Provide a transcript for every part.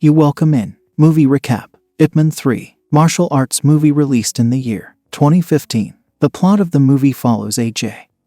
You welcome in. Movie recap. Ip Man 3. Martial arts movie released in the year 2015. The plot of the movie follows a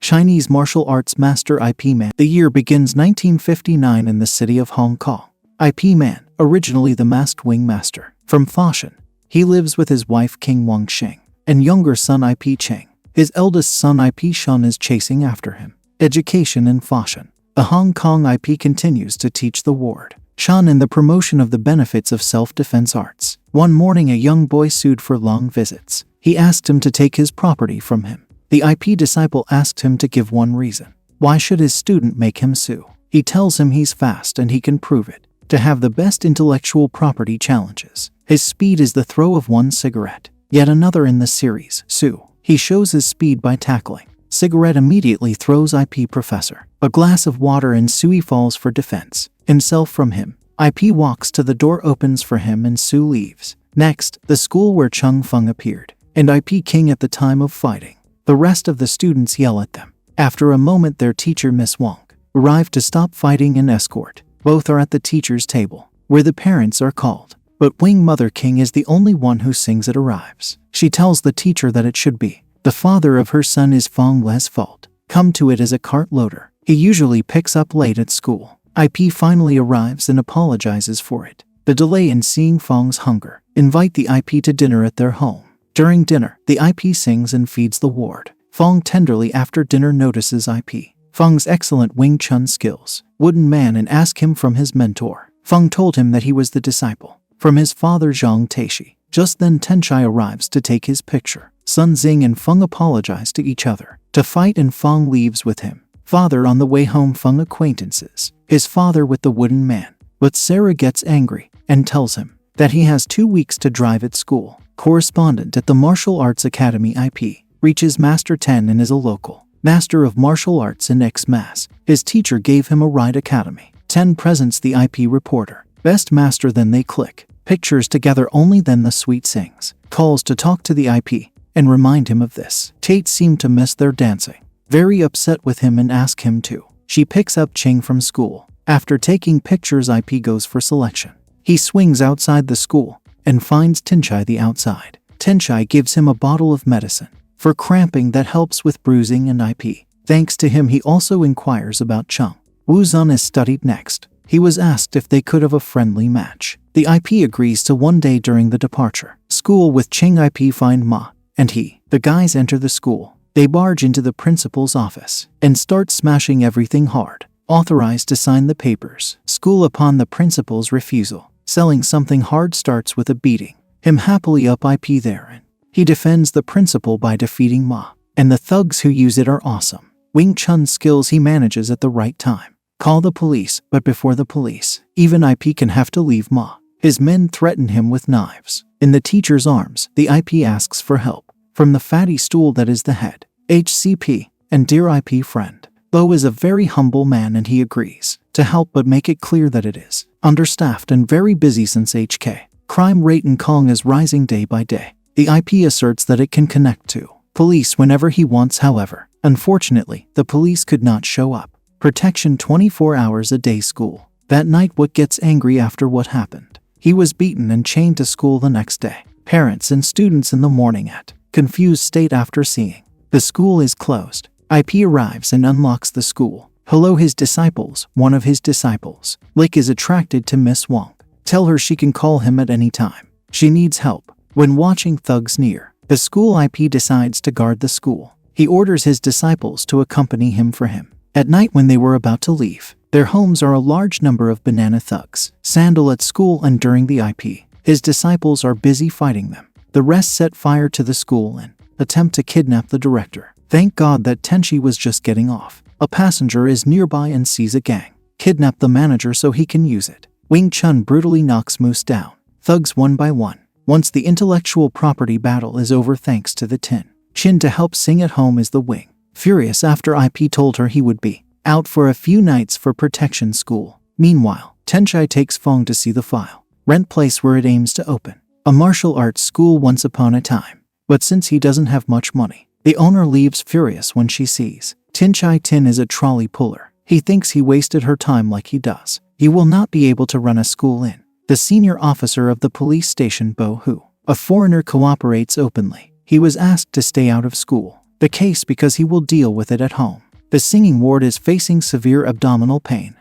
Chinese martial arts master Ip Man. The year begins 1959 in the city of Hong Kong. Ip Man, originally the masked wing master from Foshan. He lives with his wife King Wang Xing and younger son Ip Cheng. His eldest son Ip Shun is chasing after him. Education in Foshan. The Hong Kong Ip continues to teach the ward Shan in the promotion of the benefits of self-defense arts. One morning a young boy sued for long visits. He asked him to take his property from him. The Ip disciple asked him to give one reason. Why should his student make him sue? He tells him he's fast and he can prove it. To have the best intellectual property challenges. His speed is the throw of one cigarette. Yet another in the series, Sue. He shows his speed by tackling. Cigarette immediately throws Ip professor a glass of water and Sui falls for defense himself from him. Ip walks to the door, opens for him, and Sue leaves. Next, the school where Chung Feng appeared, and Ip King at the time of fighting. The rest of the students yell at them. After a moment their teacher Miss Wong arrived to stop fighting and escort. Both are at the teacher's table, where the parents are called. But Wing Mother King is the only one who sings it arrives. She tells the teacher that it should be the father of her son is Fong Le's fault. Come to it as a cart loader. He usually picks up late at school. Ip finally arrives and apologizes for it. The delay in seeing Fong's hunger. Invite the Ip to dinner at their home. During dinner, the Ip sings and feeds the ward. Fong tenderly after dinner notices Ip Feng's excellent Wing Chun skills. Wooden man and ask him from his mentor. Feng told him that he was the disciple from his father Zhang Taishi. Just then Tenchai arrives to take his picture. Sun Xing and Feng apologize to each other to fight and Feng leaves with him. Father on the way home Feng acquaintances his father with the wooden man. But Sarah gets angry and tells him that he has 2 weeks to drive at school. Correspondent at the Martial Arts Academy Ip reaches Master 10 and is a local Master of Martial Arts in X-Mass. His teacher gave him a ride academy. 10 presents the Ip reporter. Best master, then they click. Pictures together only, then the sweet sings. Calls to talk to the Ip and remind him of this. Tate seemed to miss their dancing. Very upset with him and ask him to. She picks up Ching from school. After taking pictures Ip goes for selection. He swings outside the school and finds Tenchai the outside. Tenchai gives him a bottle of medicine for cramping that helps with bruising and Ip. Thanks to him he also inquires about Chung. Wu Zun is studied next. He was asked if they could have a friendly match. The Ip agrees to one day during the departure. School with Ching Ip find Ma and he. The guys enter the school. They barge into the principal's office and start smashing everything hard. Authorized to sign the papers. School upon the principal's refusal. Selling something hard starts with a beating. Him happily up Ip there and he defends the principal by defeating Ma. And the thugs who use it are awesome. Wing Chun skills he manages at the right time. Call the police, but before the police, even Ip can have to leave Ma. His men threaten him with knives. In the teacher's arms, the Ip asks for help from the fatty stool that is the head HCP and dear Ip friend. Bo is a very humble man and he agrees to help but make it clear that it is understaffed and very busy since HK. Crime rate in Kong is rising day by day. The Ip asserts that it can connect to police whenever he wants, however. Unfortunately, the police could not show up. Protection 24 hours a day school. That night Wook gets angry after what happened. He was beaten and chained to school the next day. Parents and students in the morning at confused state after seeing the school is closed. Ip arrives and unlocks the school. Hello his disciples. One of his disciples, Lick, is attracted to Miss Wong. Tell her she can call him at any time. She needs help. When watching thugs near the school, Ip decides to guard the school. He orders his disciples to accompany him for him. At night when they were about to leave, their homes are a large number of banana thugs. Sandal at school and during the Ip. His disciples are busy fighting them. The rest set fire to the school and attempt to kidnap the director. Thank God that Tenchi was just getting off. A passenger is nearby and sees a gang kidnap the manager so he can use it. Wing Chun brutally knocks Moose down. Thugs one by one. Once the intellectual property battle is over thanks to the Tin Chin to help sing at home is the Wing. Furious after Ip told her he would be out for a few nights for protection school. Meanwhile, Tenchai takes Fong to see the file rent place where it aims to open a martial arts school once upon a time. But since he doesn't have much money, the owner leaves furious when she sees Tenchai Tin is a trolley puller. He thinks he wasted her time like he does. He will not be able to run a school in The senior officer of the police station, Bo Hu, a foreigner, cooperates openly. He was asked to stay out of school, the case because he will deal with it at home. The singing ward is facing severe abdominal pain.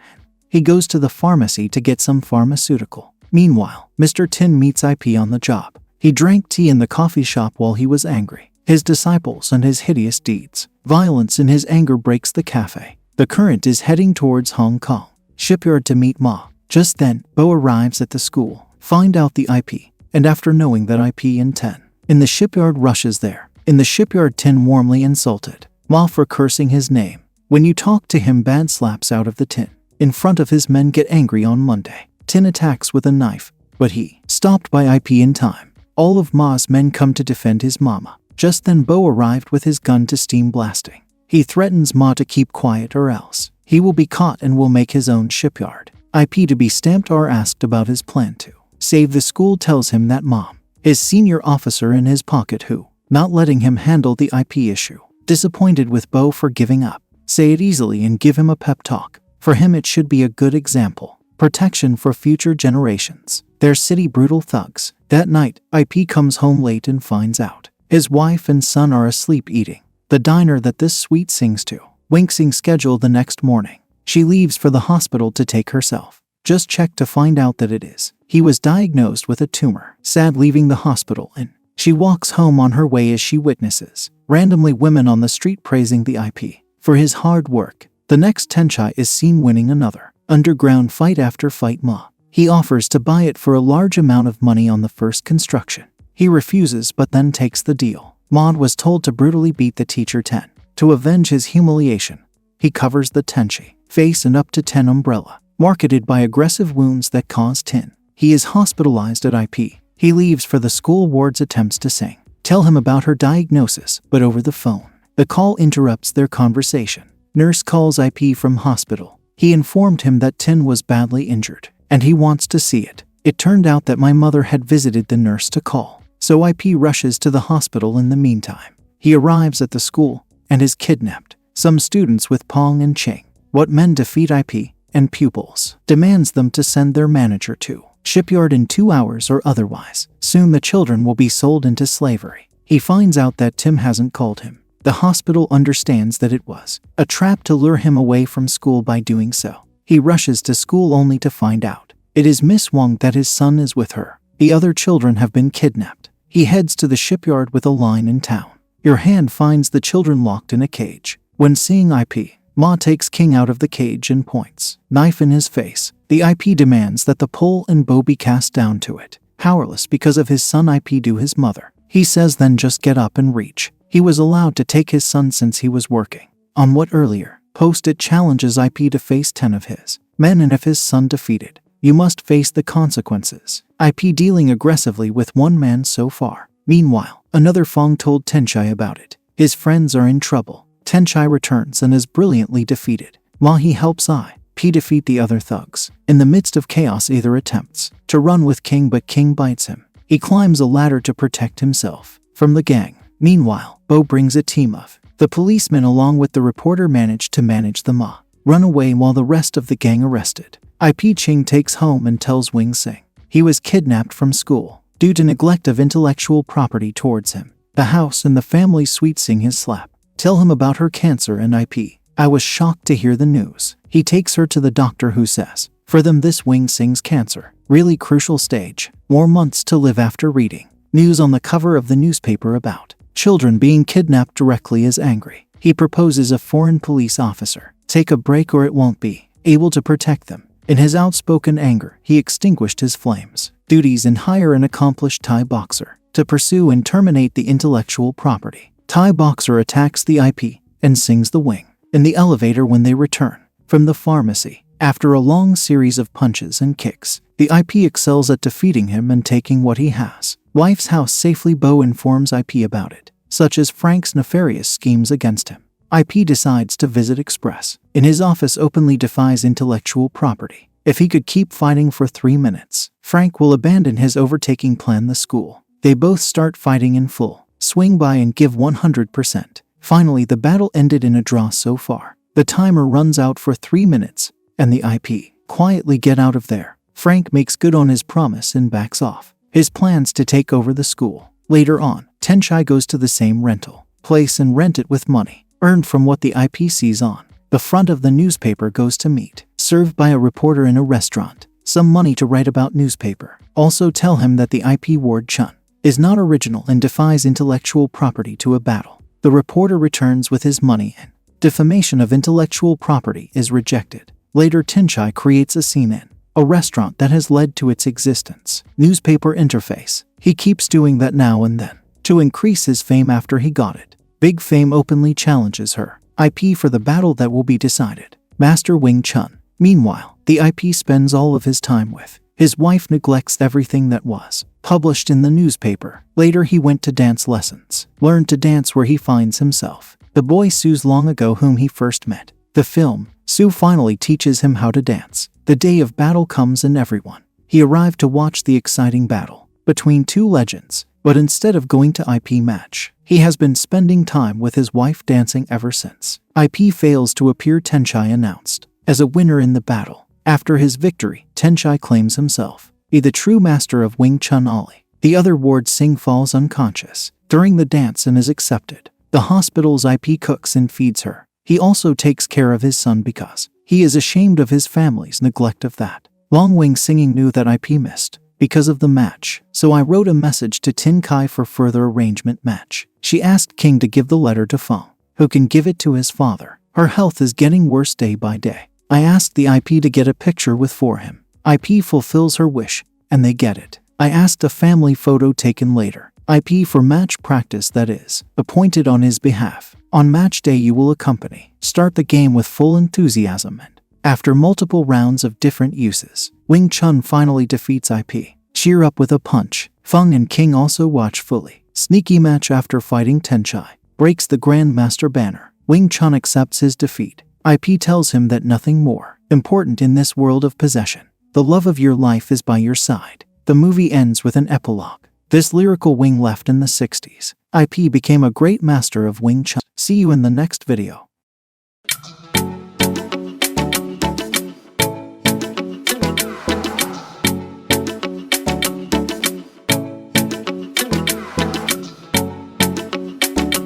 He goes to the pharmacy to get some pharmaceutical. Meanwhile, Mr. Tin meets IP on the job. He drank tea in the coffee shop while he was angry. His disciples and his hideous deeds. Violence in his anger breaks the cafe. The current is heading towards Hong Kong shipyard to meet Ma. Just then, Bo arrives at the school, find out the IP, and after knowing that IP and Tin in the shipyard rushes there. In the shipyard, Tin warmly insulted Ma for cursing his name. When you talk to him bad, slaps out of the tin. In front of his men, get angry on Monday. Tin attacks with a knife, but he stopped by IP in time. All of Ma's men come to defend his mama. Just then Bo arrived with his gun to steam blasting. He threatens Ma to keep quiet or else he will be caught and will make his own shipyard. IP to be stamped are asked about his plan to save the school, tells him that Mom, his senior officer in his pocket, who not letting him handle the IP issue. Disappointed with Bo for giving up. Say it easily and give him a pep talk. For him it should be a good example. Protection for future generations. They're city brutal thugs. That night, IP comes home late and finds out his wife and son are asleep eating the diner that this sweet sings to. Winxing schedule the next morning. She leaves for the hospital to take herself. Just checked to find out that it is. He was diagnosed with a tumor. Sad leaving the hospital, and she walks home on her way as she witnesses randomly women on the street praising the IP for his hard work. The next Tenchai is seen winning another underground fight after fight Ma. He offers to buy it for a large amount of money on the first construction. He refuses but then takes the deal. Ma was told to brutally beat the teacher Ten. To avenge his humiliation, he covers the Tenchi face and up to 10 umbrella, marketed by aggressive wounds that cause Tin. He is hospitalized at IP. He leaves for the school ward's attempts to sing. Tell him about her diagnosis, but over the phone. The call interrupts their conversation. Nurse calls IP from hospital. He informed him that Tin was badly injured, and he wants to see it. It turned out that my mother had visited the nurse to call, so IP rushes to the hospital in the meantime. He arrives at the school and is kidnapped. Some students with Pong and Ching, what men defeat IP, and pupils, demands them to send their manager to shipyard in 2 hours or otherwise. Soon the children will be sold into slavery. He finds out that Tim hasn't called him. The hospital understands that it was a trap to lure him away from school by doing so. He rushes to school only to find out it is Miss Wang that his son is with her. The other children have been kidnapped. He heads to the shipyard with a line in town. Your hand finds the children locked in a cage. When seeing IP, Ma takes King out of the cage and points knife in his face. The IP demands that the pole and bow be cast down to it. Powerless because of his son IP do his mother. He says then just get up and reach. He was allowed to take his son since he was working on what earlier post it challenges IP to face 10 of his men, and if his son defeated, you must face the consequences. IP dealing aggressively with one man so far. Meanwhile, another Fong told Tenchai about it. His friends are in trouble. Tenchai returns and is brilliantly defeated. Mahi helps IP defeat the other thugs. In the midst of chaos, either attempts to run with King, but King bites him. He climbs a ladder to protect himself from the gang. Meanwhile, Bo brings a team of the policemen along with the reporter manage to manage the Ma run away while the rest of the gang arrested. IP Ching takes home and tells Wing Sing he was kidnapped from school due to neglect of intellectual property towards him. The house and the family suite sing his slap. Tell him about her cancer and IP. I was shocked to hear the news. He takes her to the doctor who says, for them this Wing Sing's cancer, really crucial stage, more months to live after reading news on the cover of the newspaper about children being kidnapped directly is angry. He proposes a foreign police officer take a break or it won't be able to protect them. In his outspoken anger, he extinguished his flames duties and hire an accomplished Thai boxer to pursue and terminate the intellectual property. Thai boxer attacks the IP and sings the Wing in the elevator when they return from the pharmacy. After a long series of punches and kicks, the IP excels at defeating him and taking what he has. Wife's house safely. Bo informs IP about it, such as Frank's nefarious schemes against him. IP decides to visit Express. In his office openly defies intellectual property. If he could keep fighting for 3 minutes, Frank will abandon his overtaking plan the school. They both start fighting in full swing by and give 100%. Finally, the battle ended in a draw so far. The timer runs out for 3 minutes, and the IP quietly get out of there. Frank makes good on his promise and backs off his plans to take over the school. Later on, Tenchai goes to the same rental place and rent it with money earned from what the IP sees on the front of the newspaper goes to meat served by a reporter in a restaurant. Some money to write about newspaper. Also tell him that the IP Ward Chun is not original and defies intellectual property to a battle. The reporter returns with his money and defamation of intellectual property is rejected. Later, Tenchai creates a scene in a restaurant that has led to its existence. Newspaper interface. He keeps doing that now and then to increase his fame after he got it. Big Fame openly challenges her IP for the battle that will be decided. Master Wing Chun. Meanwhile, the IP spends all of his time with his wife, neglects everything that was published in the newspaper. Later, he went to dance lessons, learned to dance where he finds himself the boy Sue's long ago whom he first met. The film, Sue finally teaches him how to dance. The day of battle comes and everyone. He arrived to watch the exciting battle between two legends, but instead of going to IP match, he has been spending time with his wife dancing ever since. IP fails to appear. Tenchai announced as a winner in the battle. After his victory, Tenchai claims himself be the true master of Wing Chun Ali. The other ward Sing falls unconscious during the dance and is accepted. The hospital's IP cooks and feeds her. He also takes care of his son because he is ashamed of his family's neglect of that. Long Wing Singing knew that IP missed because of the match, so I wrote a message to Tin Kai for further arrangement match. She asked King to give the letter to Feng, who can give it to his father. Her health is getting worse day by day. I asked the IP to get a picture with for him. IP fulfills her wish, and they get it. I asked a family photo taken later. IP for match practice that is appointed on his behalf. On match day you will accompany. Start the game with full enthusiasm and after multiple rounds of different uses, Wing Chun finally defeats IP. Cheer up with a punch. Feng and King also watch fully. Sneaky match after fighting Tenchai. Breaks the Grandmaster banner. Wing Chun accepts his defeat. IP tells him that nothing more important in this world of possession. The love of your life is by your side. The movie ends with an epilogue. This lyrical Wing left in the 60s. IP became a great master of Wing Chun. See you in the next video.